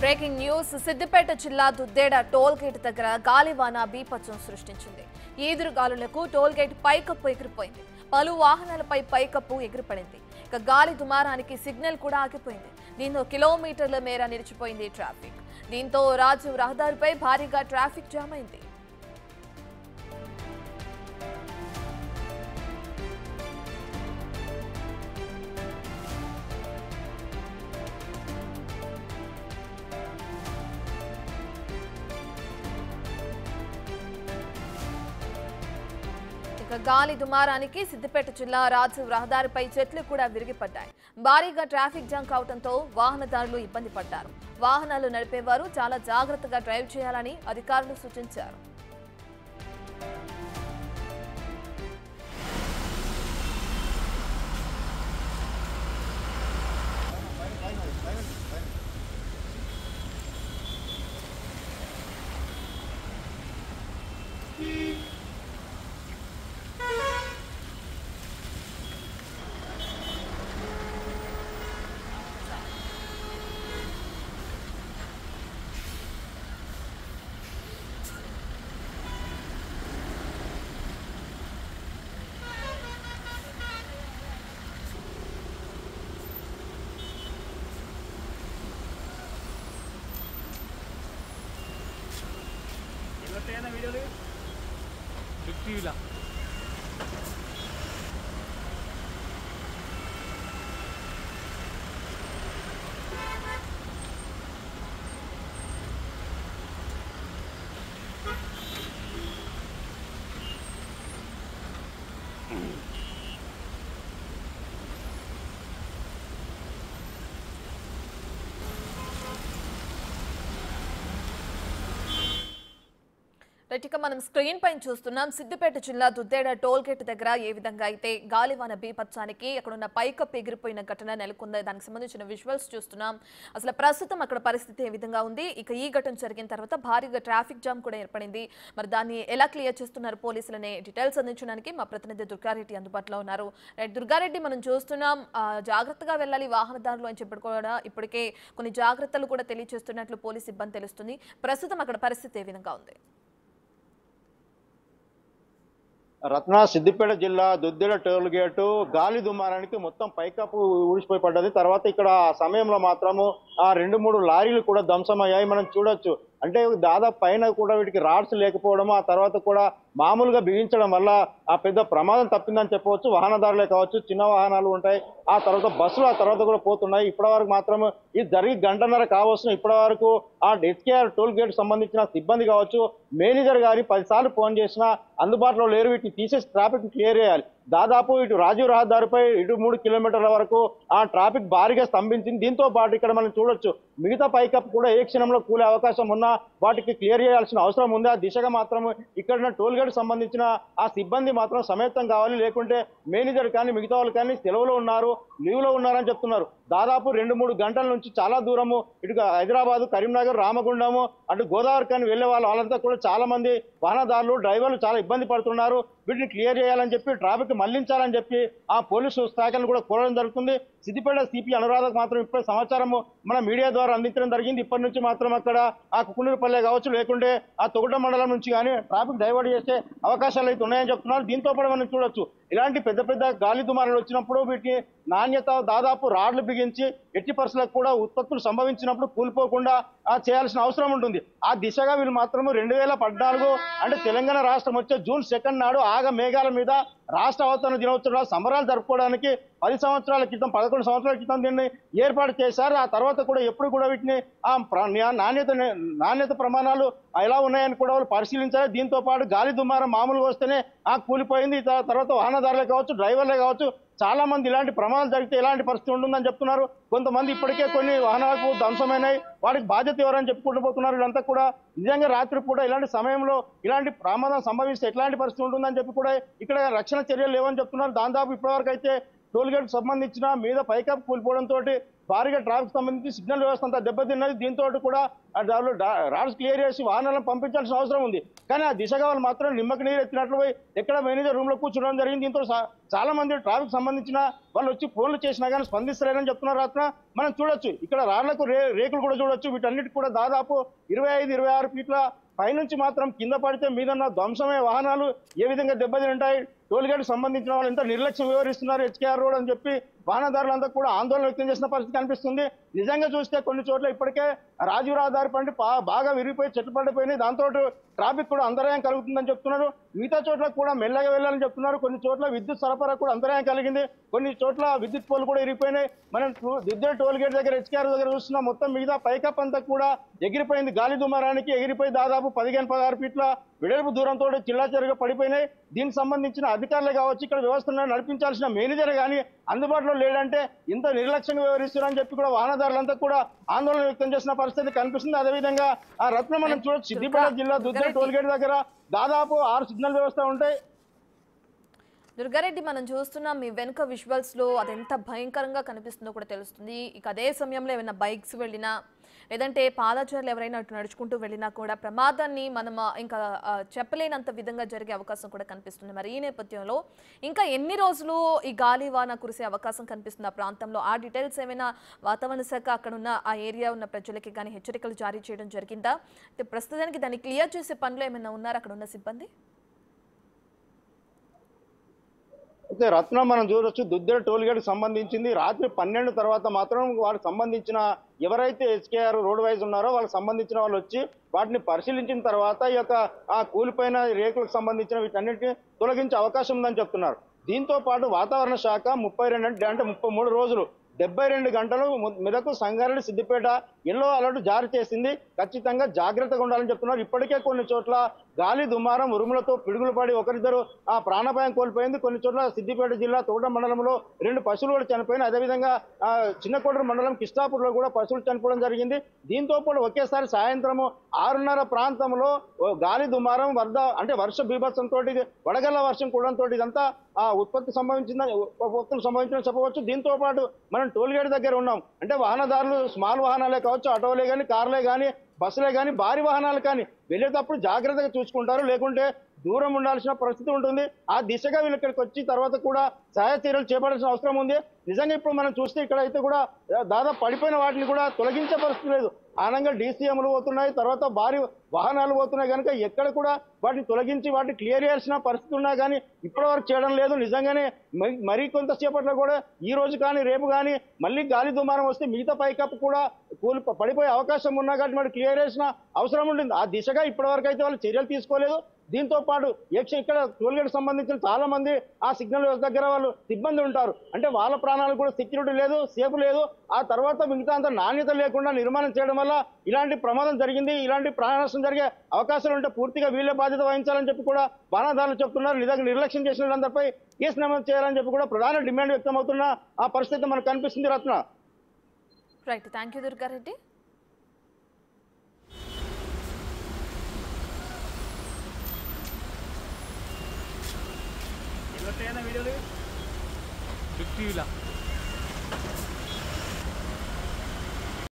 Breaking news Siddipet జిల్లా Duddeda toll gate దగ్గర గాలివాన బీపత్సం సృష్టించింది. ఈదురు గాలులకు టోల్ గేట్ పైకప్పు ఎగిరిపోయింది. పలు వాహనాలపై పైకప్పు ఎగిరిపడింది. ఇక గాలి దుమారానికి సిగ్నల్ కూడా ఆగిపోయింది. దీంతో కిలోమీటర్ల మేర నిలిచిపోయింది ట్రాఫిక్. దీంతో రాజీవ్ రహదారిపై భారీగా ట్రాఫిక్ జామ్ అయింది. గాలి దుమారానికి సిద్దిపేట జిల్లా రాజీవ్ రహదారిపై చెట్లు కూడా విరిగిపడ్డాయి. భారీగా ట్రాఫిక్ జామ్ కావడంతో వాహనదారులు ఇబ్బంది పడ్డారు. వాహనాలు నడిపేవారు చాలా జాగ్రత్తగా డ్రైవ్ చేయాలని అధికారులు సూచించారు. वीडियो ఇక మనం స్క్రీన్ పైన చూస్తున్నాం. సిద్దిపేట జిల్లా దుద్దేడ టోల్ గేట్ దగ్గర ఏ విధంగా అయితే గాలివాన బీపత్సానికి అక్కడున్న పైకప్పు ఎగిరిపోయిన ఘటన నెలకొంది. దానికి సంబంధించిన విజువల్స్ చూస్తున్నాం. అసలు ప్రస్తుతం అక్కడ పరిస్థితి ఏ విధంగా ఉంది, ఇక ఈ ఘటన జరిగిన తర్వాత భారీగా ట్రాఫిక్ జామ్ కూడా ఏర్పడింది. మరి దాన్ని ఎలా క్లియర్ చేస్తున్నారు పోలీసులనే డీటెయిల్స్ అందించడానికి మా ప్రతినిధి దుర్గారెడ్డి అందుబాటులో ఉన్నారు. దుర్గారెడ్డి, మనం చూస్తున్నాం జాగ్రత్తగా వెళ్ళాలి వాహనదారులు అని చెప్పి కూడా ఇప్పటికే కొన్ని జాగ్రత్తలు కూడా తెలియజేస్తున్నట్లు పోలీసు సిబ్బంది తెలుస్తుంది. ప్రస్తుతం అక్కడ పరిస్థితి ఏ విధంగా ఉంది? రత్న సిద్దిపేట జిల్లా దుద్దిల టోల్ గేటు గాలి దుమారానికి మొత్తం పైకప్పు ఊడిసిపోయి పడ్డది. తర్వాత ఇక్కడ ఆ సమయంలో మాత్రము ఆ 2-3 లారీలు కూడా ధ్వంసమయ్యాయి. మనం చూడొచ్చు. అంటే దాదాపు పైన కూడా వీటికి రాడ్స్ లేకపోవడం, ఆ తర్వాత కూడా మామూలుగా బిగించడం వల్ల ఆ పెద్ద ప్రమాదం తప్పిందని చెప్పవచ్చు. వాహనదారులే కావచ్చు, చిన్న వాహనాలు ఉంటాయి, ఆ తర్వాత బస్సులు ఆ తర్వాత కూడా పోతున్నాయి. ఇప్పటి వరకు మాత్రం ఇది జరిగి గంటన్నర కావస్తుంది. ఇప్పటి వరకు ఆ ఎస్కేఆర్ టోల్ గేట్ సంబంధించిన సిబ్బంది కావచ్చు, మేనేజర్ గారి 10 సార్లు ఫోన్ చేసినా అందుబాటులో లేరు. వీటిని తీసేసి ట్రాఫిక్ క్లియర్ చేయాలి. దాదాపు ఇటు రాజీవ్ రహదారిపై ఇటు 3 కిలోమీటర్ల వరకు ఆ ట్రాఫిక్ భారీగా స్తంభించింది. దీంతో పాటు ఇక్కడ మనం చూడొచ్చు, మిగతా పైకప్పు కూడా ఏ క్షణంలో కూలే అవకాశం ఉన్నా వాటికి క్లియర్ చేయాల్సిన అవసరం ఉంది. ఆ దిశగా మాత్రం ఇక్కడ టోల్ గేట్ సంబంధించిన ఆ సిబ్బంది మాత్రం సమేతం కావాలి. లేకుంటే మేనేజర్ కానీ మిగతా వాళ్ళు కానీ సెలవులో ఉన్నారు, లీవ్లో ఉన్నారని చెప్తున్నారు. దాదాపు 2-3 గంటల నుంచి చాలా దూరము ఇటు హైదరాబాద్, కరీంనగర్, రామగుండము, అటు గోదావరి కానీ వెళ్లే వాళ్ళంతా కూడా చాలా మంది వాహనదారులు, డ్రైవర్లు చాలా ఇబ్బంది పడుతున్నారు. వీటిని క్లియర్ చేయాలని చెప్పి, ట్రాఫిక్ మళ్లించాలని చెప్పి ఆ పోలీసు శాఖను కూడా కోరడం జరుగుతుంది. సిద్దిపేట సిపి అనురాధకు మాత్రం ఇప్పుడే సమాచారం మన మీడియా ద్వారా అందించడం జరిగింది. ఇప్పటి నుంచి మాత్రం అక్కడ ఆ కుకునూరుపల్లె కావచ్చు, లేకుంటే ఆ తొగట మండలం నుంచి కానీ ట్రాఫిక్ డైవర్ట్ చేసే అవకాశాలు అయితే ఉన్నాయని చెప్తున్నారు. దీంతో పాటు మనం చూడొచ్చు, ఇలాంటి పెద్ద పెద్ద గాలి దుమారాలు వచ్చినప్పుడు వీటిని నాణ్యత దాదాపు రాడ్లు బిగించి ఎట్టి పరిస్థితులకు కూడా ఉత్పత్తులు సంభవించినప్పుడు కూలిపోకుండా చేయాల్సిన అవసరం ఉంటుంది. ఆ దిశగా వీళ్ళు మాత్రము 2014 అంటే తెలంగాణ రాష్ట్రం వచ్చే జూన్ 2 నాడు ఆగ మేఘాల మీద రాష్ట్ర అవతరణ దినోత్సవాలు సంబరాలు జరుపుకోవడానికి 10 సంవత్సరాల క్రితం, 11 సంవత్సరాల క్రితం దీన్ని ఏర్పాటు చేశారు. ఆ తర్వాత కూడా ఎప్పుడు కూడా వీటిని నాణ్యత ప్రమాణాలు ఎలా ఉన్నాయని కూడా వాళ్ళు పరిశీలించారు. దీంతో పాటు గాలి దుమారం మామూలుగా వస్తేనే కూలిపోయింది. తర్వాత వాహనదారులే కావచ్చు, డ్రైవర్లే కావచ్చు, చాలా మంది ఇలాంటి ప్రమాదాలు జరిగితే ఎలాంటి పరిస్థితి ఉంటుందని చెప్తున్నారు. కొంతమంది ఇప్పటికే కొన్ని వాహనాలకు ధ్వంసమైనాయి, వాటికి బాధ్యత ఎవరని చెప్పుకుంటూ పోతున్నారు. వీళ్ళంతా కూడా నిజంగా రాత్రి పూట ఇలాంటి సమయంలో ఇలాంటి ప్రమాదం సంభవిస్తే ఎట్లాంటి పరిస్థితి ఉంటుందని చెప్పి కూడా ఇక్కడ రక్షణ చర్యలు లేవని చెప్తున్నారు. దాదాపు ఇప్పటివరకు అయితే టోల్ గేట్ సంబంధించిన మీద పైకప్పు కూలిపోవడంతో భారీగా ట్రాఫిక్ సంబంధించి సిగ్నల్ వ్యవస్థ అంతా దెబ్బతిన్నది. దీంతో కూడా రాడ్స్ క్లియర్ చేసి వాహనాలను పంపించాల్సిన అవసరం ఉంది. కానీ ఆ దిశగా వాళ్ళు మాత్రం నిమ్మకి నీరు ఎత్తినట్లు పోయి ఎక్కడ మేనేజర్ రూమ్ లో కూర్చోవడం జరిగింది. దీంతో చాలా మంది ట్రాఫిక్ సంబంధించిన వాళ్ళు వచ్చి ఫోన్లు చేసినా కానీ స్పందిస్తలేరని చెప్తున్నారు. రత్న మనం చూడొచ్చు ఇక్కడ రాళ్లకు రేకులు కూడా చూడొచ్చు. వీటన్నిటి కూడా దాదాపు 25-26 ఫీట్ల పైనుంచి మాత్రం కింద పడితే మీదన్న ధ్వంసమే వాహనాలు ఏ విధంగా దెబ్బతింటాయి. టోల్ గేట్ సంబంధించిన వాళ్ళు ఎంత నిర్లక్ష్యం వ్యవహరిస్తున్నారు హెచ్కేఆర్ రోడ్ అని చెప్పి వాహనదారులంతా కూడా ఆందోళన వ్యక్తం చేసిన పరిస్థితి కనిపిస్తుంది. నిజంగా చూస్తే కొన్ని చోట్ల ఇప్పటికే రాజీవ్ రహదారి పండి బాగా విరిగిపోయి చెట్లు పడిపోయినాయి. దాంతో ట్రాఫిక్ కూడా అంతరాయం కలుగుతుందని చెప్తున్నారు. మిగతా చోట్ల కూడా మెల్లగా వెళ్ళాలని చెప్తున్నారు. కొన్ని చోట్ల విద్యుత్ సరఫరా కూడా అంతరాయం కలిగింది. కొన్ని చోట్ల విద్యుత్ పోలు కూడా ఇరిగిపోయినాయి. మనం దిద్దెల టోల్ గేట్ దగ్గర హెచ్కేఆర్ దగ్గర చూస్తున్నా మొత్తం మిగతా పైకప్ అంతా కూడా ఎగిరిపోయింది. గాలి దుమారానికి ఎగిరిపోయి దాదాపు 15-16 ఫీట్ల వెడల్పు దూరంతో చిల్లాచెరుగా పడిపోయినాయి. దీనికి సంబంధించిన అధికారులు కావచ్చు, ఇక్కడ వ్యవస్థను నడిపించాల్సిన మేనేజర్ కానీ అందుబాటులో లేదంటే ఇంత నిర్లక్ష్యంగా వ్యవహరిస్తున్నారని చెప్పి కూడా వాహనదారులంతా కూడా ఆందోళన వ్యక్తం చేసిన పరిస్థితి కనిపిస్తుంది. అదేవిధంగా ఆ రత్న మనం చూడొచ్చు సిద్దిపేట జిల్లా దుద్దెల టోల్ గేట్ దగ్గర దాదాపు 6 సిగ్నల్ వ్యవస్థ ఉంటాయి. దుర్గారెడ్డి మనం చూస్తున్నాం మీ వెనుక విజువల్స్ లో అది ఎంత భయంకరంగా కనిపిస్తుందో కూడా తెలుస్తుంది. ఇక అదే సమయంలో ఏమైనా బైక్స్ వెళ్ళినా లేదంటే పాదచారులు ఎవరైనా అటు నడుచుకుంటూ వెళ్ళినా కూడా ప్రమాదాన్ని మనం ఇంకా చెప్పలేనంత విధంగా జరిగే అవకాశం కూడా కనిపిస్తుంది. మరి ఈ నేపథ్యంలో ఇంకా ఎన్ని రోజులు ఈ గాలి వాన కురిసే అవకాశం కనిపిస్తుంది ఆ ప్రాంతంలో? ఆ డీటెయిల్స్ ఏమైనా వాతావరణ శాఖ అక్కడ ఉన్న ఆ ఏరియా ఉన్న ప్రజలకి కానీ హెచ్చరికలు జారీ చేయడం జరిగిందా? ప్రస్తుతానికి దాన్ని క్లియర్ చేసే పనిలో ఏమైనా ఉన్నారా అక్కడ ఉన్న సిబ్బంది? అయితే రత్న మనం చూడొచ్చు దుద్దెల టోల్ గేట్ సంబంధించింది రాత్రి 12 తర్వాత మాత్రం వారికి సంబంధించిన ఎవరైతే హెచ్కేఆర్ రోడ్ వైజ్ ఉన్నారో వాళ్ళకి సంబంధించిన వాళ్ళు వచ్చి వాటిని పరిశీలించిన తర్వాత ఈ యొక్క ఆ కూలిపోయిన రేకులకు సంబంధించిన వీటన్నిటిని తొలగించే అవకాశం ఉందని చెప్తున్నారు. దీంతో పాటు వాతావరణ శాఖ 32 అంటే 33 రోజులు 72 గంటలు మెదకు, సంగారెడ్డి, సిద్దిపేట ఎల్లో అలర్ట్ జారీ చేసింది. ఖచ్చితంగా జాగ్రత్తగా ఉండాలని చెప్తున్నారు. ఇప్పటికే కొన్ని చోట్ల గాలి దుమారం ఉరుములతో పిడుగులు పడి ఒకరిద్దరు ఆ ప్రాణాపాయం కోల్పోయింది. కొన్ని చోట్ల సిద్దిపేట జిల్లా తోట మండలంలో 2 పశువులు కూడా చనిపోయినాయి. అదేవిధంగా చిన్నకోడూరు మండలం కిష్టాపూర్లో కూడా పశువులు చనిపోవడం జరిగింది. దీంతో పాటు ఒకేసారి సాయంత్రము 6:30 ప్రాంతంలో గాలి దుమారం వర్ష బీభత్సంతో వడగళ్ల వర్షం కూడంతో ఇదంతా ఉత్పత్తులు సంభవించిందని చెప్పవచ్చు. దీంతో పాటు మనం టోల్ గేట్ దగ్గర ఉన్నాం అంటే వాహనదారులు స్మాల్ వాహనాలే కావచ్చు, ఆటోలే కానీ, కార్లే కానీ, బస్సులే కానీ, భారీ వాహనాలు కానీ వెళ్ళేటప్పుడు జాగ్రత్తగా చూసుకుంటారు. లేకుంటే దూరం ఉండాల్సిన పరిస్థితి ఉంటుంది. ఆ దిశగా వీళ్ళు ఇక్కడికి వచ్చి తర్వాత కూడా సహాయ చర్యలు చేపట్టాల్సిన అవసరం ఉంది. నిజంగా ఇప్పుడు మనం చూస్తే ఇక్కడ అయితే కూడా దాదాపు పడిపోయిన వాటిని కూడా తొలగించే పరిస్థితి లేదు. ఆనంగా డీసీఎంలు పోతున్నాయి, తర్వాత భారీ వాహనాలు పోతున్నాయి కనుక ఎక్కడ కూడా వాటిని తొలగించి వాటిని క్లియర్ చేయాల్సిన పరిస్థితి ఉన్నా కానీ ఇప్పటి వరకు చేయడం లేదు. నిజంగానే మరీ కొంతసేపట్లో కూడా ఈ రోజు కానీ రేపు కానీ మళ్ళీ గాలి దుమారం వస్తే మిగతా పైకప్పు కూడా పడిపోయే అవకాశం ఉన్నా కాబట్టి మరి క్లియర్ చేసిన అవసరం ఉంటుంది. ఆ దిశగా ఇప్పటి వరకు అయితే వాళ్ళు చర్యలు తీసుకోలేదు. దీంతో పాటు ఇక్కడ టోల్ గేట్ సంబంధించిన చాలా మంది ఆ సిగ్నల్ దగ్గర వాళ్ళు సిబ్బంది ఉంటారు. అంటే వాళ్ళ ప్రాణాలకు కూడా సెక్యూరిటీ లేదు, సేఫ్ లేదు. ఆ తర్వాత మిగతా అంత నాణ్యత లేకుండా నిర్మాణం చేయడం వల్ల ఇలాంటి ప్రమాదం జరిగింది. ఇలాంటి ప్రాణ నష్టం జరిగే అవకాశాలు ఉంటే పూర్తిగా వీళ్ళే బాధ్యత వహించాలని చెప్పి కూడా వాహనదారులు చెప్తున్నారు. నిజంగా నిర్లక్ష్యం చేసిన వాళ్ళందరిపై కేసు నమోదు చేయాలని చెప్పి కూడా ప్రధాన డిమాండ్ వ్యక్తం అవుతున్న ఆ పరిస్థితి మనకు కనిపిస్తుంది. Ratna. Right, thank you Durgareddy. వీడియోలు 50